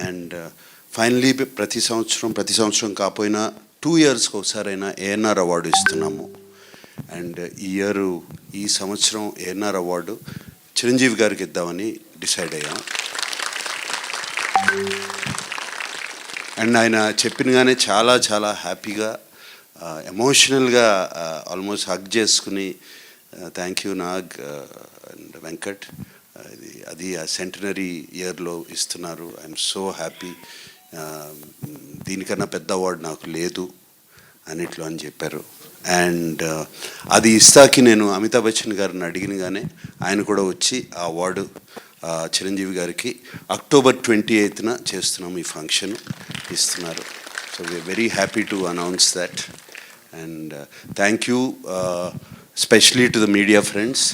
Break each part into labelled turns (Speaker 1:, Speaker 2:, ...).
Speaker 1: And finally ప్రతి సంవత్సరం కాకపోయినా 2 yearsకి ఒకసారైనా ఏఎన్ఆర్ అవార్డు ఇస్తున్నాము. అండ్ ఈ సంవత్సరం ఏఎన్ఆర్ అవార్డు చిరంజీవి గారికి ఇద్దామని డిసైడ్ అయ్యాం. అండ్ ఆయన చెప్పినగానే చాలా చాలా హ్యాపీగా ఎమోషనల్గా ఆల్మోస్ట్ హగ్ చేసుకుని thank you Nag and Venkat, అది ఆ సెంటనరీ ఇయర్లో ఇస్తున్నారు, ఐఎమ్ సో హ్యాపీ, దీనికన్నా పెద్ద అవార్డు నాకు లేదు అన్నిట్లో అని చెప్పారు. అండ్ అది ఇస్తాకి నేను అమితాబ్ బచ్చన్ గారిని అడిగినగానే ఆయన కూడా వచ్చి ఆ అవార్డు చిరంజీవి గారికి October 28th చేస్తున్నాం ఈ ఫంక్షన్ ఇస్తున్నారు. So we are very happy to announce that. And thank you specially to the media friends.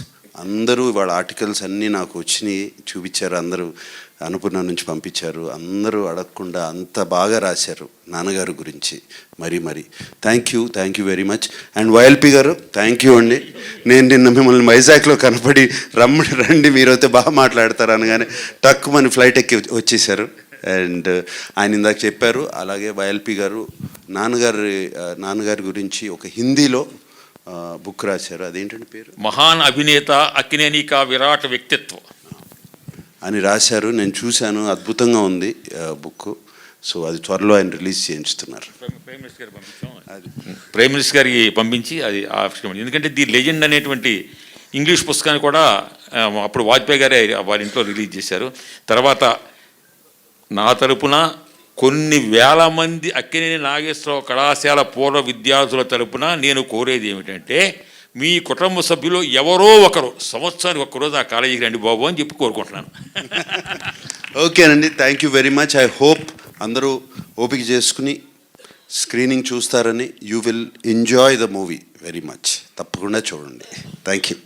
Speaker 1: అందరూ వాళ్ళ ఆర్టికల్స్ అన్నీ నాకు వచ్చినాయి, చూపించారు, అందరూ అనుపూర్ణ నుంచి పంపించారు, అందరూ అడగకుండా అంత బాగా రాశారు నాన్నగారు గురించి. మరి thank you very much. And YLP గారు థ్యాంక్ యూ అండి. నేను నిన్న మిమ్మల్ని వైజాగ్లో కనపడి రండి మీరైతే బాగా మాట్లాడతారు అనగానే టక్కుమని ఫ్లైట్ ఎక్కి వచ్చేసారు. అండ్ ఆయన ఇందాక చెప్పారు, అలాగే వైఎల్పి గారు నాన్నగారి గురించి ఒక హిందీలో బుక్ రాశారు, అదేంటంటే పేరు
Speaker 2: మహాన్ అభినేత అక్కినేని కా విరాట్ వ్యక్తిత్వం
Speaker 1: అని రాశారు. నేను చూశాను, అద్భుతంగా ఉంది బుక్. సో అది త్వరలో ఆయన రిలీజ్ చేయించుతున్నారు.
Speaker 2: ప్రైమ్ మినిస్టర్ గారికి పంపించి అది ఆవిష్కరణ. ఎందుకంటే ది లెజెండ్ అనేటువంటి ఇంగ్లీష్ పుస్తకాన్ని కూడా అప్పుడు వాజ్పేయి గారే వారి ఇంట్లో రిలీజ్ చేశారు. తర్వాత నా తరపున కొన్ని వేల మంది అక్కినేని నాగేశ్వరరావు కళాశాల పూర్వ విద్యార్థుల తరపున నేను కోరేది ఏమిటంటే, మీ కుటుంబ సభ్యులు ఎవరో ఒకరు సంవత్సరానికి ఒక్కరోజు ఆ కాలేజీకి రండి బాబు అని చెప్పి కోరుకుంటున్నాను.
Speaker 1: ఓకేనండి, thank you very much. I hope అందరూ ఓపిక చేసుకుని స్క్రీనింగ్ చూస్తారని. You will enjoy the movie very much. తప్పకుండా చూడండి. Thank you.